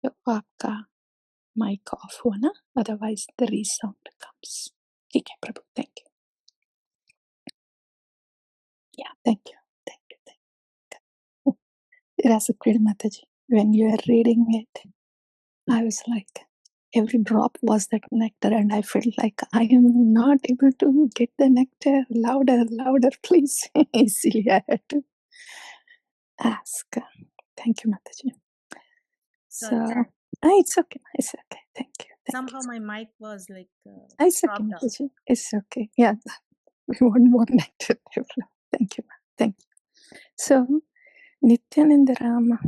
तो आपका mic off हुआ ना, अदरवाइज द रीसाउंड कम्स. ठीक है प्रभु, थैंक यू. या thank you, thank you. Rasakril Mataji, when you are reading it, I was like, every drop was that nectar, and I felt like I am not able to get the nectar. Louder, please. Easily I had to ask. Thank you, Mataji. So, it's okay. Thank you. Somehow my mic was like it's okay, Mataji. It's okay. Yeah, we want more nectar. Thank you, thank you. So, Nityānanda Rāma.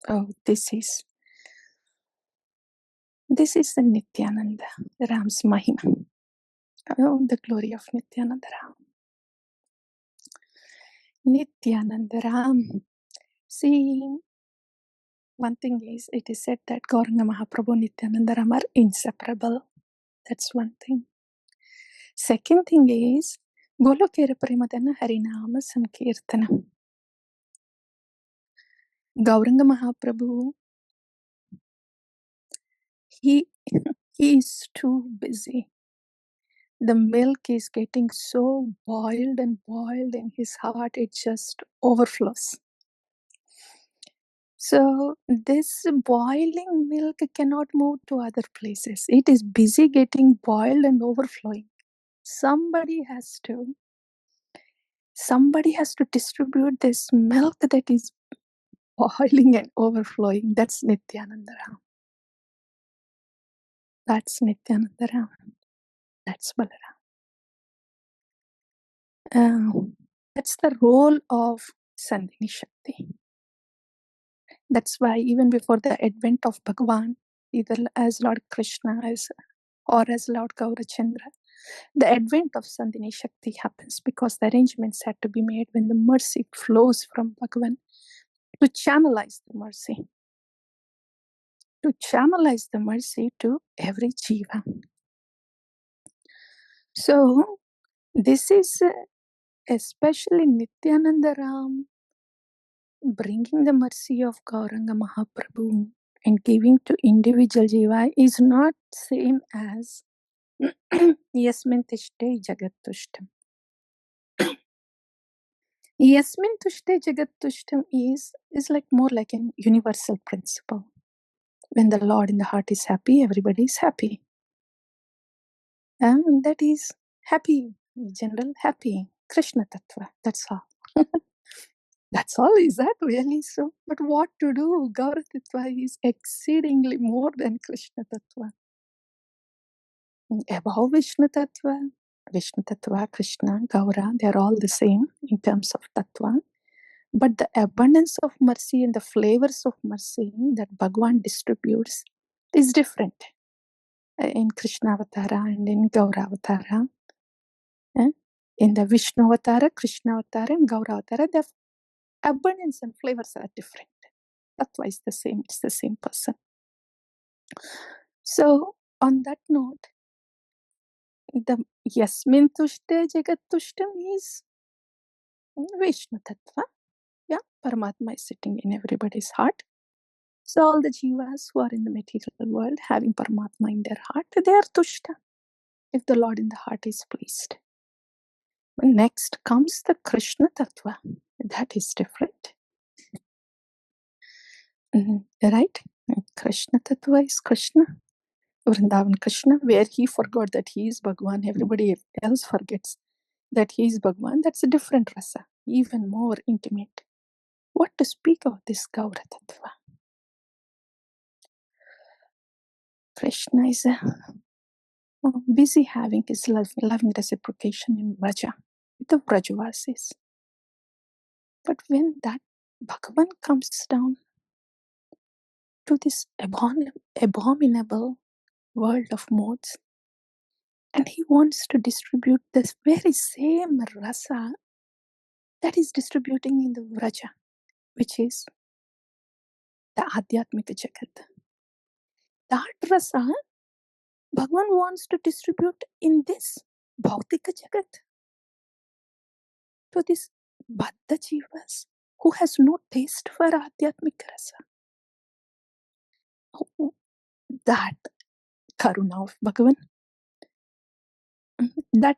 Oh, this is the Nityānanda, Ram's Mahima. Oh, the glory of Nityānanda Ram. Nityānanda Ram. See, one thing is, it is said that Gaurāṅga Mahāprabhu and Nityānanda Ram are inseparable. That's one thing. Second thing is, Golokera Premadana Harinama Sankirtana. Gaurāṅga Mahāprabhu, he is too busy. The milk is getting so boiled in his heart, it just overflows. So this boiling milk cannot move to other places. It is busy getting boiled and overflowing. Somebody has to distribute this milk that is boiling and overflowing. That's Nityānanda Ram. That's Nityānanda Ram. That's Balaram. That's the role of Sandhini Shakti. That's why even before the advent of Bhagavān, either as Lord Krishna or as Lord Gaurachandra, the advent of Sandhini Shakti happens because the arrangements had to be made when the mercy flows from Bhagavan to channelize the mercy. To channelize the mercy to every jīva. So, this is especially Nityānanda Ram bringing the mercy of Gaurāṅga Mahāprabhu and giving to individual jiva is not same as Yasmin Tishte Jagat Tushtam. Yasmin Tushte Jagat Tushtam is like more like an universal principle. When the Lord in the heart is happy, everybody is happy. And that is happy, in general happy. Krishna Tattva, that's all. That's all, is that really so? But what to do? Gaura Tattva is exceedingly more than Krishna Tattva. Above Vishnu Tattva, Krishna, Gaura, they are all the same in terms of Tattva. But the abundance of mercy and the flavors of mercy that Bhagwan distributes is different in Krishna Avatara and in Gaura Avatara. In the Vishnu Avatara, Krishna Avatara and Gaura Avatara, the abundance and flavors are different. Tattva is the same, it's the same person. So, on that note, the Yasmin Tushte Jagat Tushtam is Vishnu Tattva. Yeah, Paramātmā is sitting in everybody's heart. So all the jivas who are in the material world having Paramātmā in their heart, they are Tushta, if the Lord in the heart is pleased. Next comes the Krishna Tattva. That is different. Right? Krishna Tattva is Krishna. Vrindavan Krishna, where he forgot that he is Bhagwan, everybody else forgets that he is Bhagwan. That's a different rasa, even more intimate. What to speak of this Gaura Tattva? Krishna is busy having his loving reciprocation in Vraja, with the Vrajavasis. But when that Bhagavan comes down to this abominable world of modes, and he wants to distribute this very same rasa that is distributing in the Vraja, which is the Adhyatmika Jagat. That rasa, Bhagavan wants to distribute in this Bhautika Jagat to this Baddha Jivas who has no taste for Adhyatmika rasa, that karuna of Bhagavan, that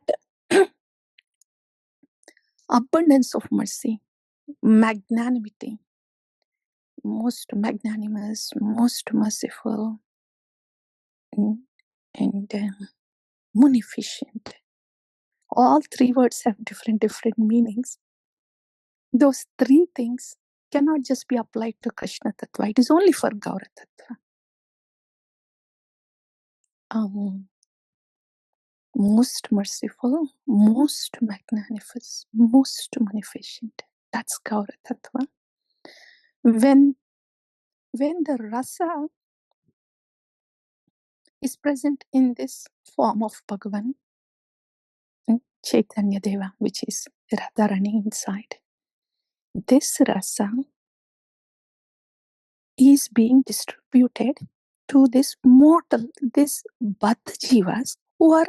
abundance of mercy, magnanimity, most magnanimous, most merciful, and beneficent. All three words have different meanings. Those three things cannot just be applied to Krishna Tattva. It is only for Gaura Tattva. Most merciful, most magnanimous, most beneficent. That's Gaura Tattva. When the rasa is present in this form of Bhagavan, Chaitanya Deva, which is Radharani inside, this rasa is being distributed to this mortal, this Baddha Jivas who are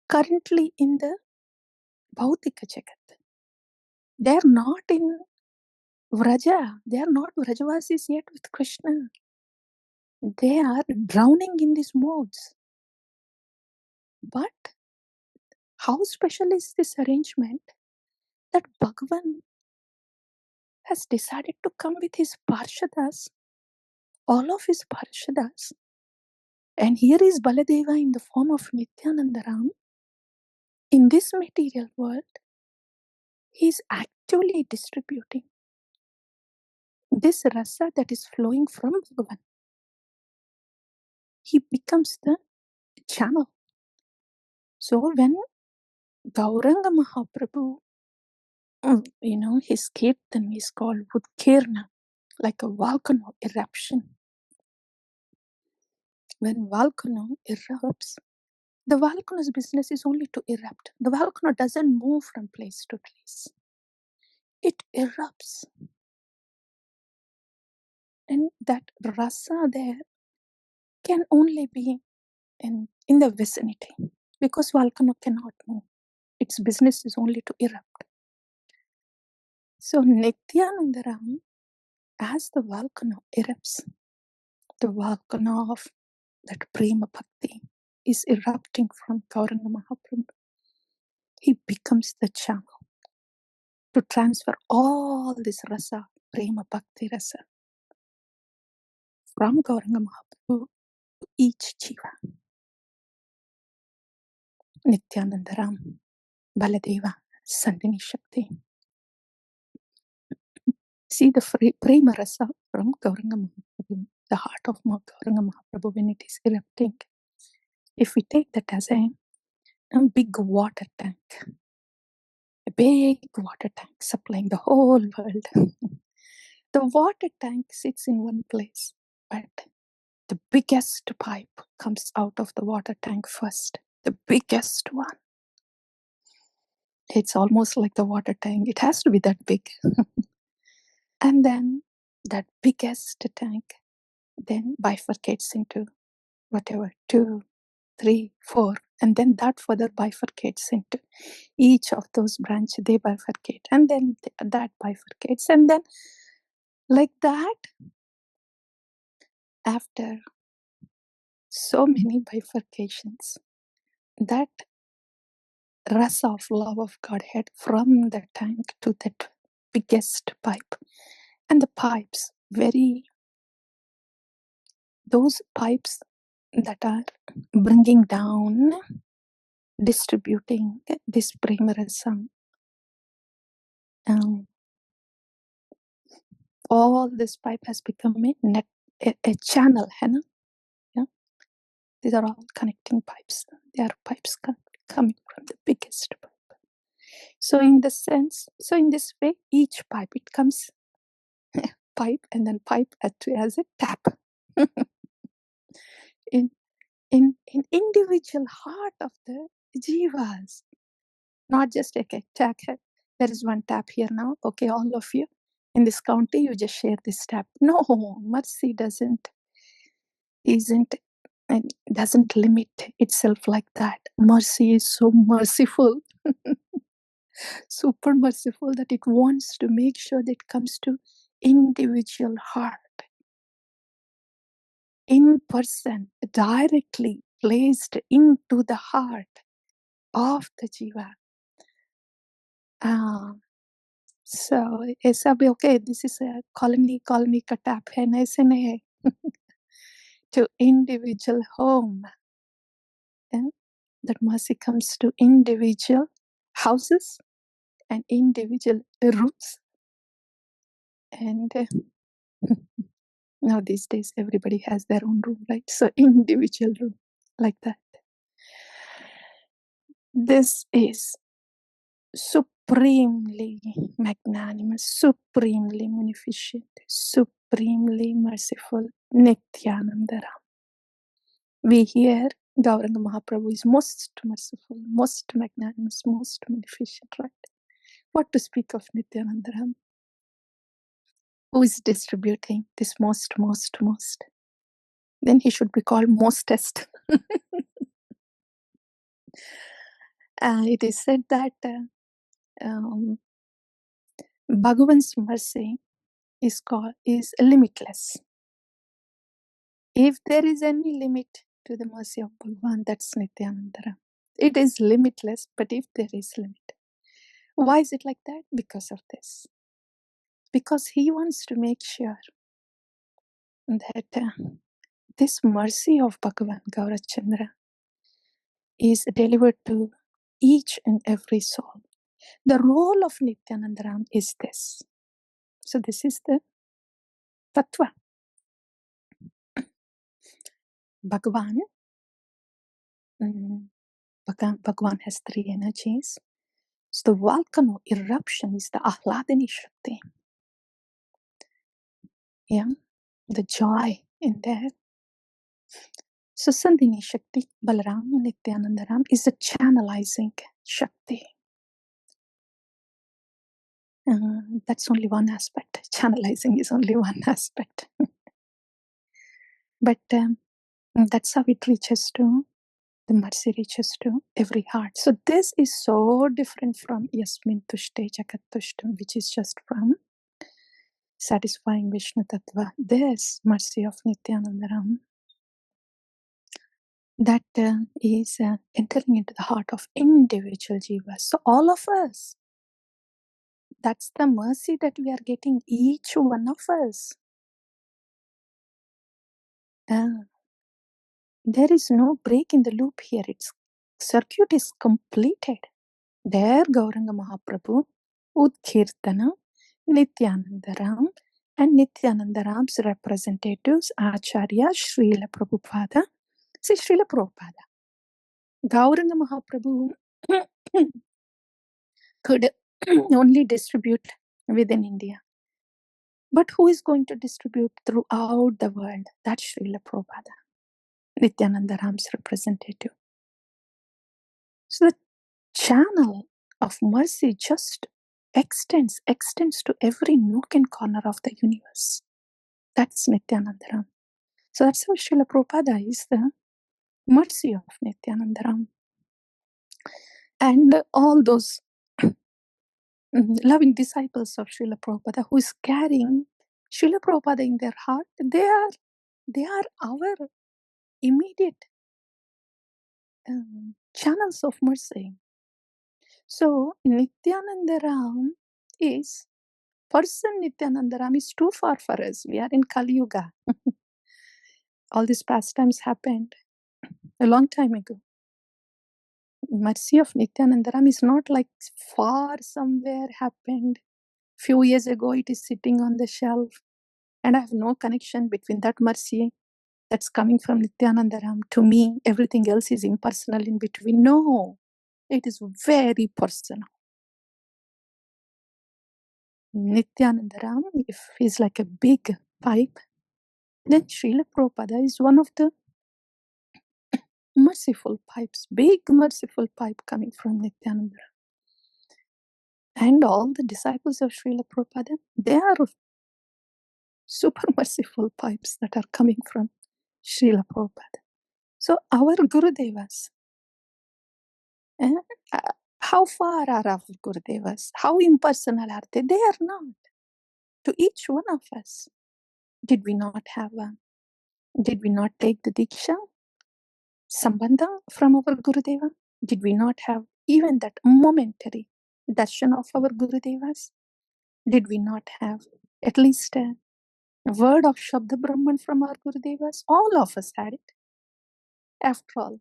currently in the Bhautika Jagat. They are not in Vraja. They are not Vrajavasis yet with Krishna. They are drowning in these modes. But how special is this arrangement that Bhagavan has decided to come with his Parshadas, all of his Parshadas. And here is Baladeva in the form of Nityananda Ram. In this material world, he is actively distributing this rasa that is flowing from Bhagavan. He becomes the channel. So when Gaurāṅga Mahāprabhu, his kirtan is called Udkirna, like a volcano eruption. When volcano erupts, the volcano's business is only to erupt. The volcano doesn't move from place to place. It erupts. And that rasa there can only be in the vicinity, because volcano cannot move. Its business is only to erupt. So Nityananda Ram, as the volcano erupts, the volcano of that prema bhakti is erupting from Gaurāṅga Mahāprabhu. He becomes the channel to transfer all this rasa, prema bhakti rasa, from Gaurāṅga Mahāprabhu to each jiva. Nityananda Ram, Baladeva, Sandhini Shakti. See the prema rasa from Gaurāṅga Mahāprabhu, the heart of Gaurāṅga Mahāprabhu when it is erupting. If we take that as a big water tank, a big water tank supplying the whole world. The water tank sits in one place, but the biggest pipe comes out of the water tank first. The biggest one. It's almost like the water tank. It has to be that big. And then that biggest tank then bifurcates into whatever, 2, 3, 4. And then that further bifurcates into each of those branches. They bifurcate. And then that bifurcates. And then like that, after so many bifurcations, that rasa of love of Godhead from the tank to that biggest pipe. And the pipes, those pipes that are bringing down, distributing this prema rasa. All this pipe has become a channel, yeah? These are all connecting pipes. They are pipes coming from the biggest pipe. So in this way, each pipe, it comes pipe and then pipe as a tap. in individual heart of the jivas, not just okay, tap. There is one tap here now. Okay, all of you in this county, you just share this tap. No, mercy doesn't limit itself like that. Mercy is so merciful, super merciful, that it wants to make sure that it comes to individual heart. in person, directly placed into the heart of the jiva. So, ऐसा भी okay, this is a colony का tap है ना, ऐसे नहीं है. To individual home. Yeah? That mercy comes to individual houses and individual rooms. And now these days everybody has their own room, right? So individual room, like that. This is supremely magnanimous, supremely beneficent, supremely merciful Nityananda. We hear Gaurāṅga Mahāprabhu is most merciful, most magnanimous, most beneficent, right? What to speak of Nityananda, who is distributing this most? Then he should be called mostest. It is said that Bhagavan's mercy is limitless. If there is any limit to the mercy of Bhagavan, that's Nityananda. It is limitless, but if there is limit. Why is it like that? Because of this. Because he wants to make sure that this mercy of Bhagavan Gaurachandra is delivered to each and every soul. The role of Nityananda is this. So this is the tattva. Bhagavan has three energies. So the volcano eruption is the ahladani shakti. Yeah, the joy in there. So Sandhini Shakti, Balaram, Nityanandaram is the channelizing Shakti. That's only one aspect. Channelizing is only one aspect. But that's how it reaches to, the mercy reaches to every heart. So this is so different from Yasmin Tushte Jagat Tushtam, which is just from satisfying Vishnu Tattva. This mercy of Nityanandaram, that is entering into the heart of individual jivas. So all of us, that's the mercy that we are getting, each one of us. There is no break in the loop here. Its circuit is completed. There Gaurāṅga Mahāprabhu, Udkirtana, Nityanandaram, and Nityanandaram's representatives, Acharya, Srila Prabhupada. See, Srila Prabhupada. Gaurāṅga Mahāprabhu could only distribute within India. But who is going to distribute throughout the world? That's Srila Prabhupada, Nityanandaram's representative. So the channel of mercy just extends to every nook and corner of the universe. That's Nityanandaram. So that's how Srila Prabhupada is the mercy of Nityanandaram. And all those loving disciples of Srila Prabhupada who is carrying Srila Prabhupada in their heart, they are our immediate channels of mercy. So Nityanandaram is, person Nityanandaram is too far for us. We are in Kali Yuga. All these pastimes happened a long time ago. Mercy of Nityanandaram is not like far somewhere happened. Few years ago it is sitting on the shelf. And I have no connection between that mercy that's coming from Nityanandaram to me. Everything else is impersonal in between. No, it is very personal. Nityanandaram, if he's like a big pipe, then Srila Prabhupada is one of the merciful pipes, big merciful pipe coming from Nityananda. And all the disciples of Srila Prabhupada, they are super merciful pipes that are coming from Srila Prabhupada. So our Gurudevas, how far are our Gurudevas? How impersonal are they? They are not. To each one of us, did we not have Did we not take the Diksha, Sambandha from our Gurudeva? Did we not have even that momentary darshan of our Gurudevas? Did we not have at least a word of Shabda Brahman from our Gurudevas? All of us had it. After all,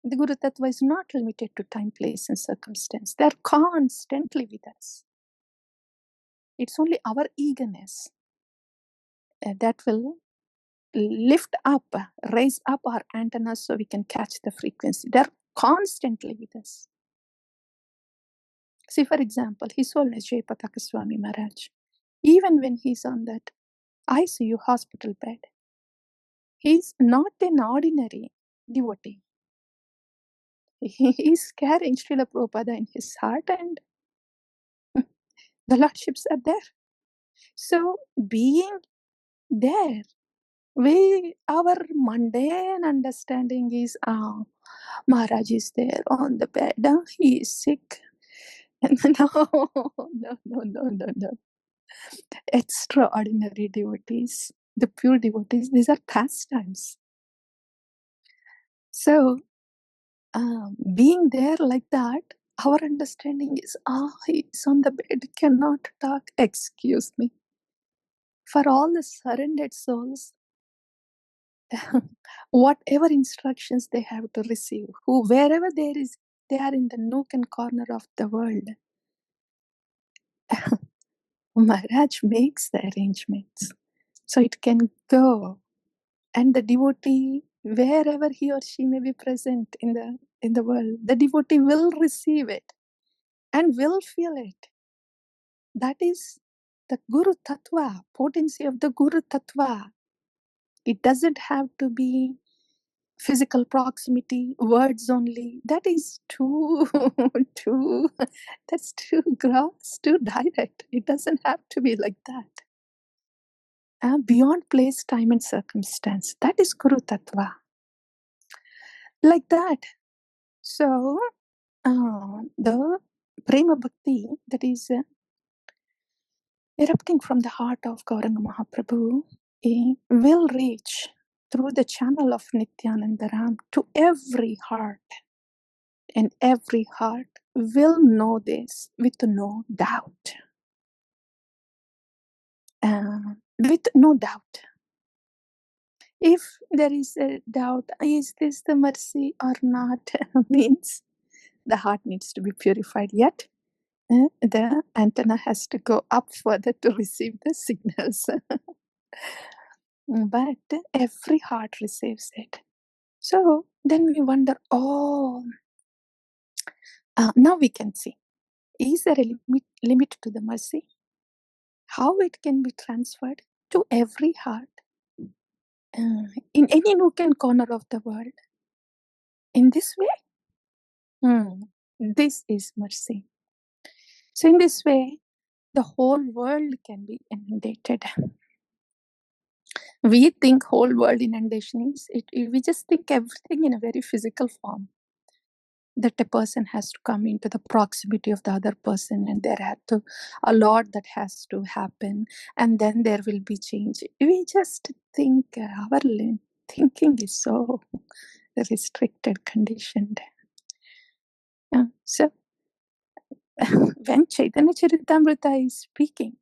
the Guru Tattva is not limited to time, place, and circumstance. They are constantly with us. It's only our eagerness that will lift up, raise up our antennas so we can catch the frequency. They're constantly with us. See, for example, His Holiness Jayapataka Swami Maharaj, even when he's on that ICU hospital bed, he's not an ordinary devotee. He's carrying Srila Prabhupada in his heart, and the Lordships are there. So, being there, our mundane understanding is, Maharaj is there on the bed, he is sick. No. Extraordinary devotees, the pure devotees, these are pastimes. So, being there like that, our understanding is, he's on the bed, cannot talk. Excuse me. For all the surrendered souls, whatever instructions they have to receive, wherever they are in the nook and corner of the world, Maharaj makes the arrangements so it can go, and the devotee, wherever he or she may be present in the world, the devotee will receive it and will feel it. That is the Guru Tattva, potency of the Guru Tattva. It doesn't have to be physical proximity, words only. That is too that's too gross, too direct. It doesn't have to be like that. Beyond place, time, and circumstance. That is Guru Tattva. Like that. So, the Prema Bhakti that is erupting from the heart of Gaurāṅga Mahāprabhu will reach through the channel of Nityānanda Ram to every heart. And every heart will know this with no doubt. With no doubt. If there is a doubt, is this the mercy or not, means the heart needs to be purified. Yet, the antenna has to go up further to receive the signals. But every heart receives it. So then we wonder, now we can see, is there a limit to the mercy? How it can be transferred to every heart in any nook and corner of the world. In this way, this is mercy. So in this way, the whole world can be inundated. We think whole world inundation is, we just think everything in a very physical form. That a person has to come into the proximity of the other person, and there had to a lot that has to happen, and then there will be change. We just think our thinking is so restricted, conditioned. So when Chaitanya Charitamrita is speaking,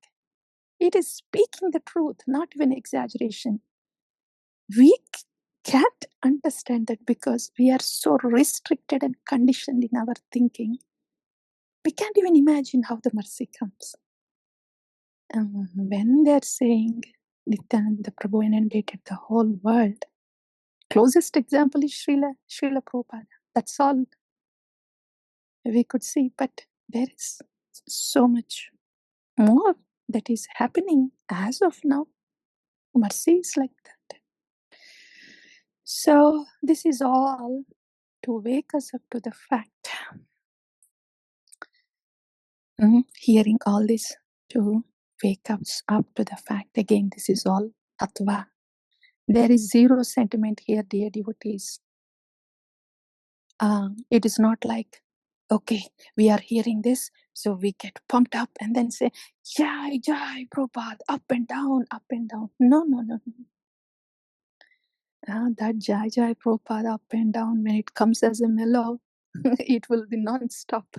it is speaking the truth, not even exaggeration. We can't understand that because we are so restricted and conditioned in our thinking. We can't even imagine how the mercy comes. When they're saying Nityananda Prabhu inundated the whole world, closest example is Srila Prabhupada. That's all we could see, but there is so much more that is happening as of now. Mercy is like that. So this is all to wake us up to the fact. Hearing all this to wake us up to the fact. Again, this is all tattva. There is zero sentiment here, dear devotees. It is not like, okay, we are hearing this, so we get pumped up and then say, Jai, Jai, Prabhupada, up and down, up and down. No. That Jai Jai Prabhupada up and down, when it comes as a mellow, it will be non-stop.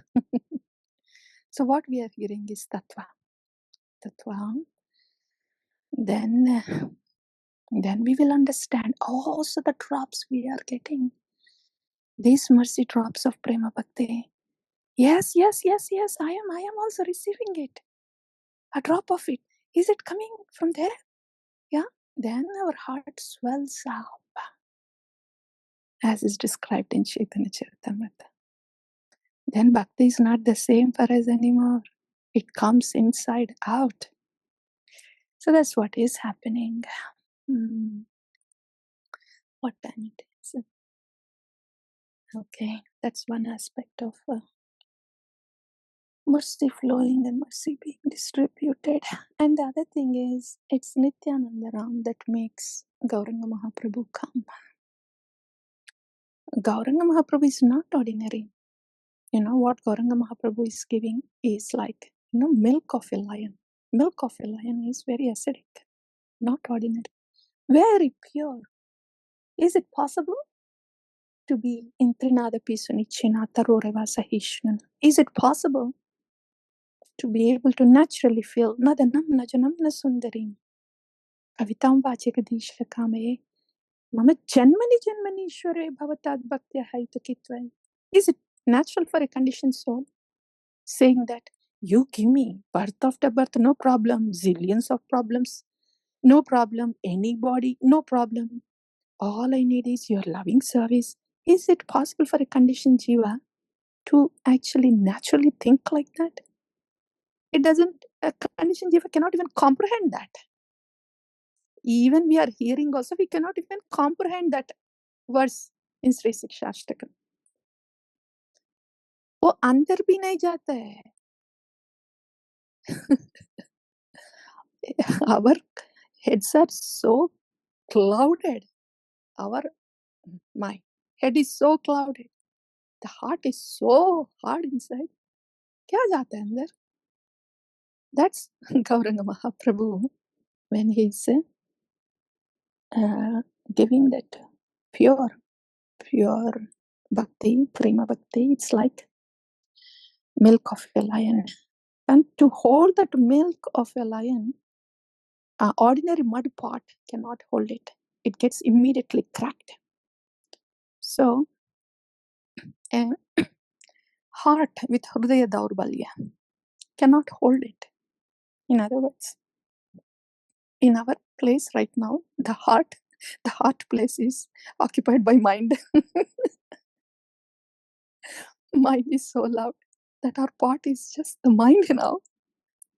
So what we are hearing is Tattva. Tattva. Then we will understand. Oh, so the drops we are getting. These mercy drops of Prema Bhakti. Yes, yes, yes, yes. I am also receiving it. A drop of it. Is it coming from there? Yeah. Then our heart swells up, as is described in Chaitanya Charitamrita. Then Bhakti is not the same for us anymore. It comes inside out. So that's what is happening. What time it is? Okay, that's one aspect of mercy flowing and mercy being distributed. And the other thing is, it's Nityananda Ram that makes Gaurāṅga Mahāprabhu come. Gaurāṅga Mahāprabhu is not ordinary. You know what Gaurāṅga Mahāprabhu is giving is like, milk of a lion. Milk of a lion is very acidic, not ordinary, very pure. Is it possible to be in Trinada Pisunichina Taroreva Sahishnan? Is it possible to be able to naturally feel Nadanam Najanamna Sundarim Kavitam Vachikadisha Kame Mama Janmani Ishware Bhavatad Bhaktya Haitukitva? Is it natural for a conditioned soul saying that you give me birth after birth, no problem, zillions of problems, no problem, anybody, no problem. All I need is your loving service. Is it possible for a conditioned jiva to actually naturally think like that? It doesn't, a conditioned jiva cannot even comprehend that. Even we are hearing also, we cannot even comprehend that verse in Sri Shikshashtakam. वो अंदर भी नहीं जाता है. Our heads are so clouded. My head is so clouded. The heart is so hard inside. क्या जाता है अंदर? That's Gaurāṅga Mahāprabhu when he's giving that pure bhakti, prema bhakti. It's like milk of a lion. And to hold that milk of a lion, an ordinary mud pot cannot hold it. It gets immediately cracked. So, a heart with Hrudaya Daurbalya cannot hold it. In other words, in our place right now, the heart place is occupied by mind. Mind is so loud that our pot is just the mind now,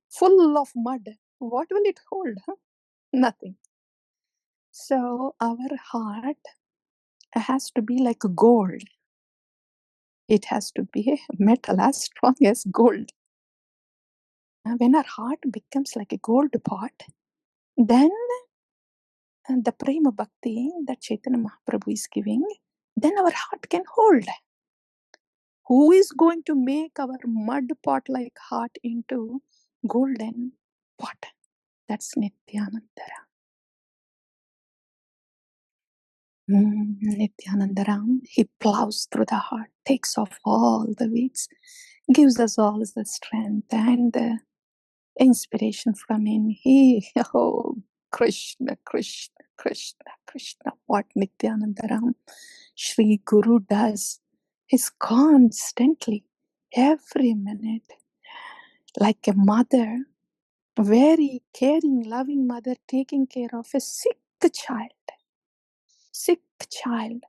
full of mud. What will it hold? Huh? Nothing. So our heart has to be like gold. It has to be a metal as strong as gold. When our heart becomes like a gold pot, then the prema bhakti that Chaitanya Mahaprabhu is giving, then our heart can hold. Who is going to make our mud pot like heart into golden pot? That's Nityananda Ram. Nityananda Ram, he plows through the heart, takes off all the weeds, gives us all the strength and the inspiration from him. Krishna, Krishna, Krishna, Krishna. What Nityananda Ram, Śrī Guru does is constantly, every minute, like a mother, a very caring, loving mother taking care of a sick child. Sick child.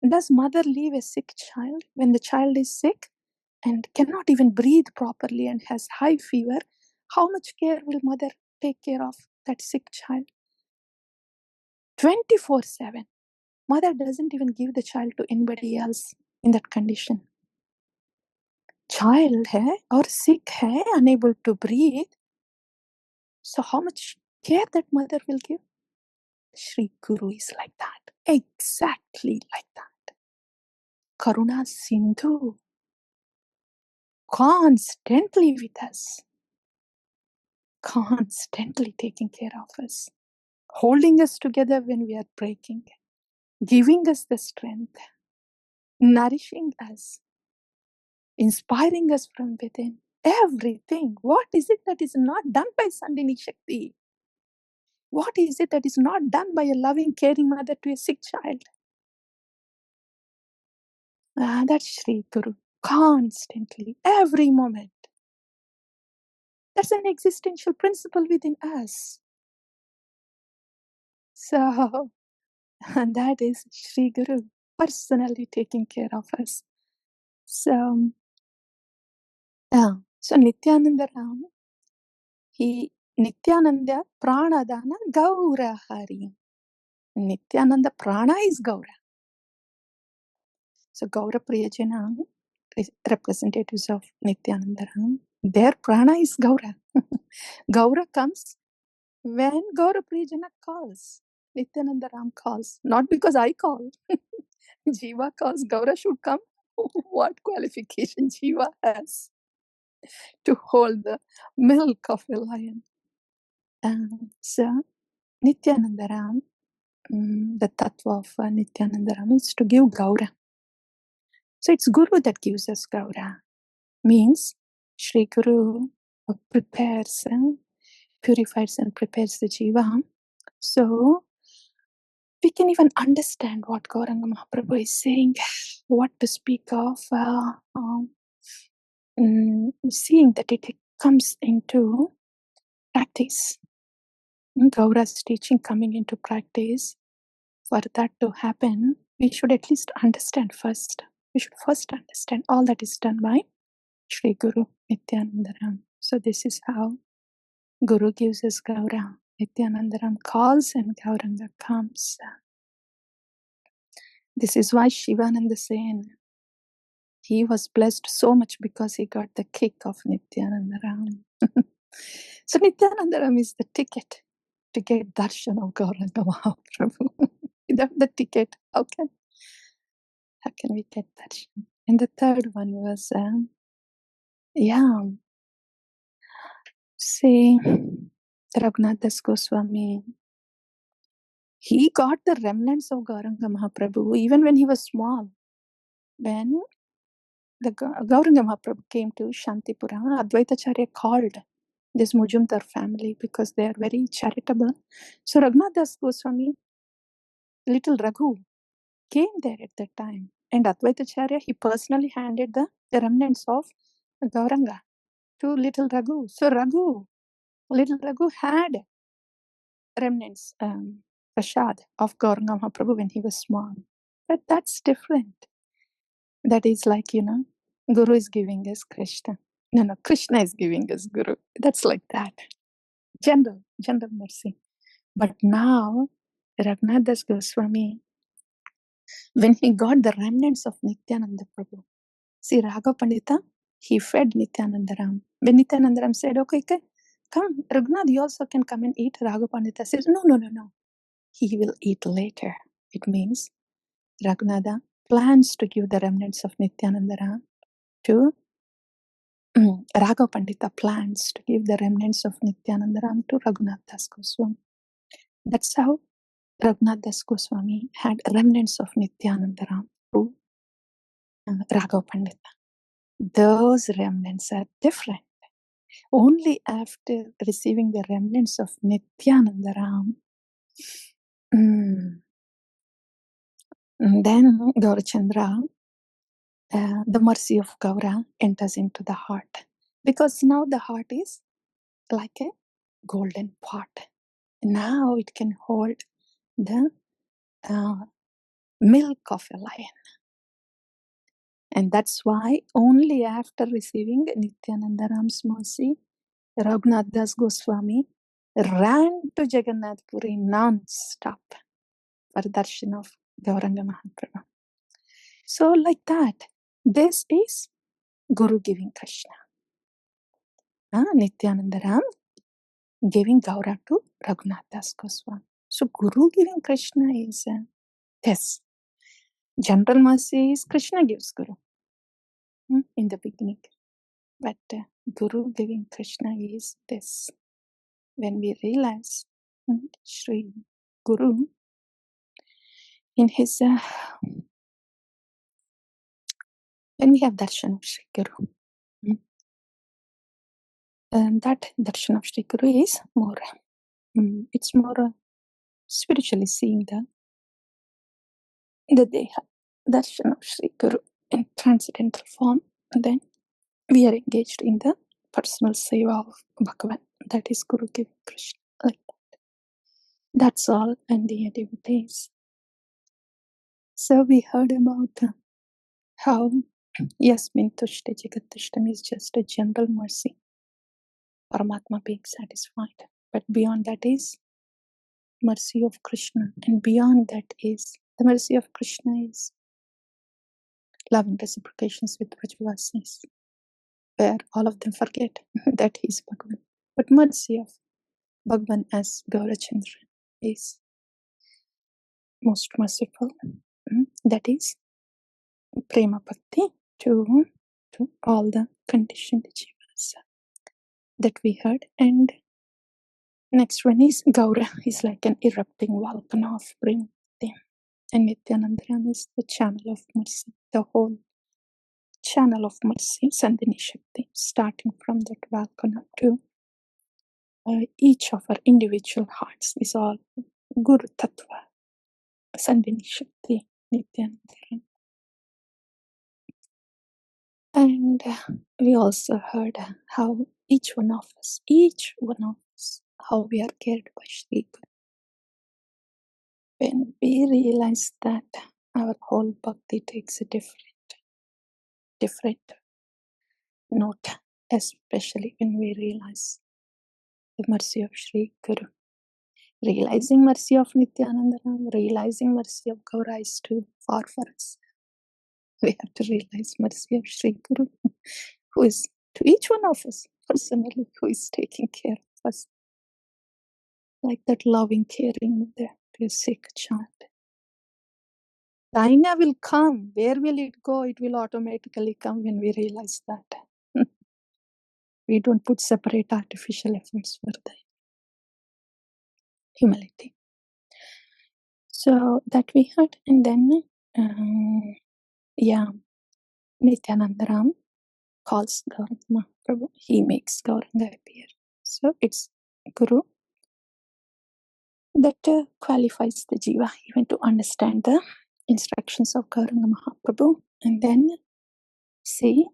Does mother leave a sick child when the child is sick and cannot even breathe properly and has high fever? How much care will mother take care of that sick child? 24/7. Mother doesn't even give the child to anybody else in that condition. Child hai or sick hai, unable to breathe. So how much care that mother will give? Śrī Guru is like that. Exactly like that. Karuna Sindhu. Constantly with us. Constantly taking care of us. holding us together when we are breaking, giving us the strength, nourishing us, inspiring us from within. Everything. What is it that is not done by Sandini Shakti? What is it that is not done by a loving, caring mother to a sick child? That's Śrī Guru. Constantly, every moment. That's an existential principle within us. So, and that is Śrī Guru personally taking care of us. So Nityananda Ram, Nityananda Pranadana Gaurahari. Nityananda Prana is Gaura. So Gaura Priyajana, representatives of Nityananda Ram, their Prana is Gaura. Gaura comes when Gaura Priyajana calls. Nityananda Ram calls, not because I call. Jīva calls, Gaura should come. What qualification Jīva has to hold the milk of a lion? So Nityananda Ram, the tattva of Nityananda Ram is to give Gaura. So it's Guru that gives us Gaura. Means Śrī Guru prepares, purifies and prepares the Jīva. So we can even understand what Gaurāṅga Mahāprabhu is saying, what to speak of, seeing that it comes into practice. Gaura's teaching coming into practice. For that to happen, we should at least understand first. We should first understand all that is done by Śrī Guru Nityananda Ram. So this is how Guru gives us Gaura. Nityananda Ram calls and Gauranga comes. This is why Shivananda Sen, he was blessed so much because he got the kick of Nityananda Ram. So Nityananda Ram is the ticket to get darshan of Gauranga Mahāprabhu. Without the ticket, how can we get darshan? And the third one was, say, Raghunath Das Goswami. He got the remnants of Gauranga Mahāprabhu even when he was small. When the Gauranga Mahāprabhu came to Shantipura, Advaitacharya called this Mujumdar family because they are very charitable. So Raghunath Das Goswami, little Raghu, came there at that time. And Advaitacharya, he personally handed the remnants of Gauranga to little Raghu. So little Raghu had remnants, prasad of Gauranga Mahaprabhu when he was small. But that's different. That is like, Guru is giving us Krishna. No, Krishna is giving us Guru. That's like that. General mercy. But now, Raghunath Das Goswami, when he got the remnants of Nityananda Prabhu, see, Raghav Pandita, he fed Nityananda Ram. When Nityananda Ram said, okay, come, Raghunath, you also can come and eat. Raghav Pandita says, no. He will eat later. It means Raghunatha plans to give the remnants of Nityananda Ram to Raghav Pandita plans to give the remnants of Nityananda Ram to Raghunath Das Goswami. That's how Raghunath Das Goswami had remnants of Nityananda Ram to Raghav Pandita. Those remnants are different. Only after receiving the remnants of Nityananda Ram, then Gaurachandra, the mercy of Gaura enters into the heart. Because now the heart is like a golden pot. Now it can hold the milk of a lion. And that's why only after receiving Nityananda Ram's mercy, Raghunath Das Goswami ran to Jagannath Puri non-stop for darshan of Gauranga Mahāprabhu. So like that, this is Guru giving Krishna. Nityananda Ram giving Gaura to Raghunath Das Goswami. So Guru giving Krishna is this. General mercy is Krishna gives Guru in the beginning. But Guru giving Krishna is this. When we realize Shri Guru, in his, when we have darshan of Shri Guru, and that darshan of Shri Guru is more, it's more spiritually seeing the Deha, darshan of Shri Guru in transcendental form. And then we are engaged in the personal seva of Bhagavān, that is Guru giving Krishna, like that. That's all, and the devotees. So we heard about how Yasmin Tushta Jagattushtam is just a general mercy, Paramātmā being satisfied. But beyond that is mercy of Krishna, and beyond that is the mercy of Krishna is loving reciprocations with Vrajavasis, where all of them forget that he is Bhagavan. But mercy of Bhagavan as Gaurachandra is most merciful. That is prema bhakti to all the conditioned jivas that we heard. And next one is Gaura is like an erupting volcano of prema bhakti. And Nityānanda is the channel of mercy, the whole channel of mercy, Sandhini Shakti, starting from that volcano to each of our individual hearts is all Guru Tattva, Sandhini Shakti, Nityānanda. And we also heard how each one of us, how we are cared by Shri Guru. When we realize that our whole bhakti takes a different note, especially when we realize the mercy of Shri Guru. Realizing mercy of Nityānanda, realizing mercy of Gaura is too far for us. We have to realize mercy of Shri Guru, who is to each one of us personally, who is taking care of us. Like that loving, caring mother to a sick child. Daina will come. Where will it go? It will automatically come when we realize that. We don't put separate artificial efforts for the humility. So that we heard. And then, Nityānanda calls Gaurāṅga Mahāprabhu. He makes Gaurāṅga appear. So it's Guru that qualifies the jīva even to understand the instructions of Gaurāṅga Mahāprabhu. And then see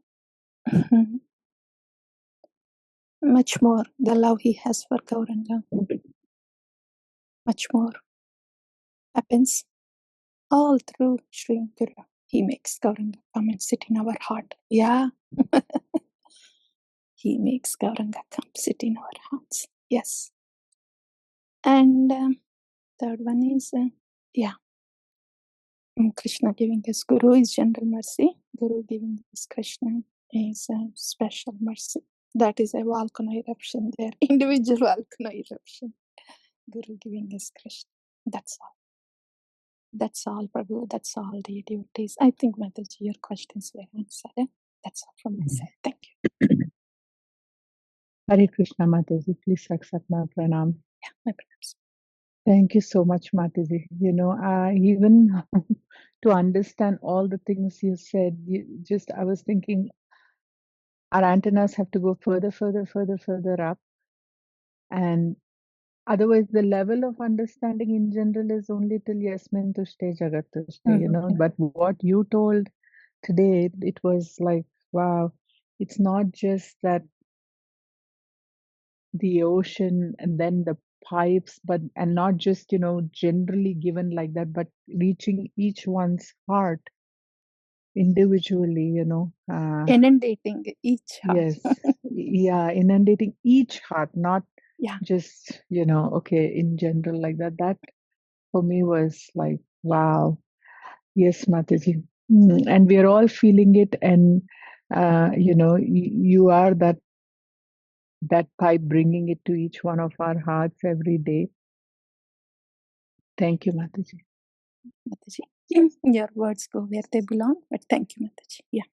much more the love he has for Gaurāṅga. Much more happens all through Shri Guru. He makes Gaurāṅga come and sit in our heart. Yeah. He makes Gaurāṅga come sit in our hearts. Yes. And third one is, Krishna giving us Guru is general mercy. Guru giving us Krishna is a special mercy. That is a volcano eruption there. Individual volcano eruption. Guru giving us Krishna. That's all. That's all, Prabhu. That's all the devotees. I think, Mataji, your questions were answered. That's all from my side. Thank you. Hare Krishna, Mataji. Please accept my pranam. Yeah, my pranams. Thank you so much, Mataji. Even to understand all the things you said, I was thinking our antennas have to go further up. And otherwise, the level of understanding in general is only till Yasmin Tushte Jagat Tushte, But what you told today, it was like, wow, it's not just that the ocean and then the pipes, and not just, generally given like that, but reaching each one's heart individually, Inundating each heart. Yes. Yeah, inundating each heart, not just, okay, in general like that. That for me was like, wow. Yes, Mataji. And we are all feeling it. And, you are that pipe bringing it to each one of our hearts every day. Thank you, Mataji. Mataji, your words go where they belong, but thank you, Mataji. Yeah.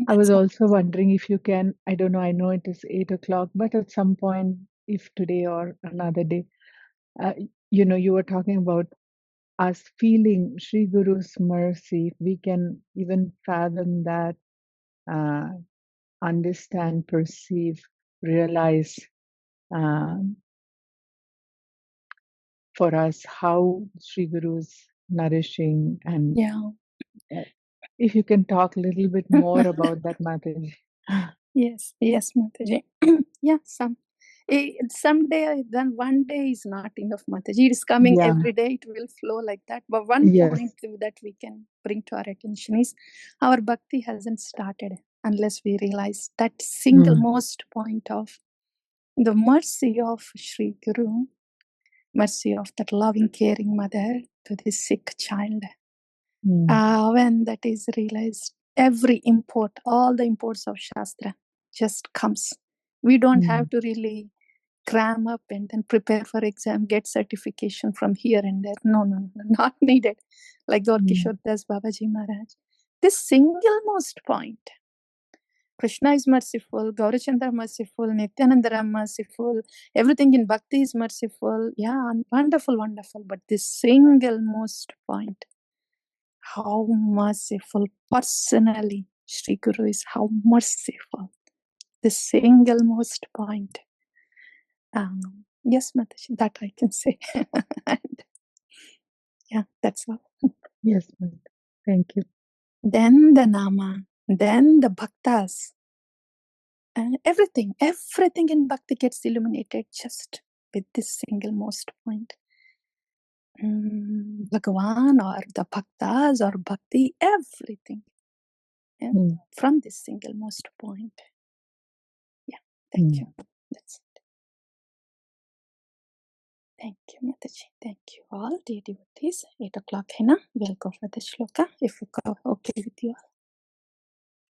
I was also wondering if you can, I don't know, I know it is 8 o'clock, but at some point if today or another day. You were talking about us feeling Sri Guru's mercy. We can even fathom that, understand, perceive, realize for us how Sri Guru's nourishing. And if you can talk a little bit more about that, Mataji. Yes, Mataji. Yeah, someday, then one day is not enough, Mataji. It is coming every day. It will flow like that. But one point that we can bring to our attention is our bhakti hasn't started unless we realize that single most point of the mercy of Sri Guru, mercy of that loving, caring mother to this sick child. When that is realized, every import, all the imports of Shastra just comes. We don't have to really cram up and then prepare for exam, get certification from here and there. No, not needed. Like Lord Kishore Das Babaji Maharaj. This single most point. Krishna is merciful, Gaurachandra merciful, Nityananda merciful, everything in Bhakti is merciful. Yeah, wonderful, wonderful. But this single most point, how merciful personally Sri Guru is, how merciful. The single most point. Yes, Mataji, that I can say. And yeah, that's all. Yes, Mataji. Thank you. Then the Nama, then the Bhaktas. Everything in Bhakti gets illuminated just with this single most point. Bhagavān or the Bhaktas or Bhakti, everything. Yeah? From this single most point. Yeah, thank you. That's it. Thank you, Mataji. Thank you all, dear devotees. 8 o'clock, hai na? We'll go for the shloka if it's okay with you all.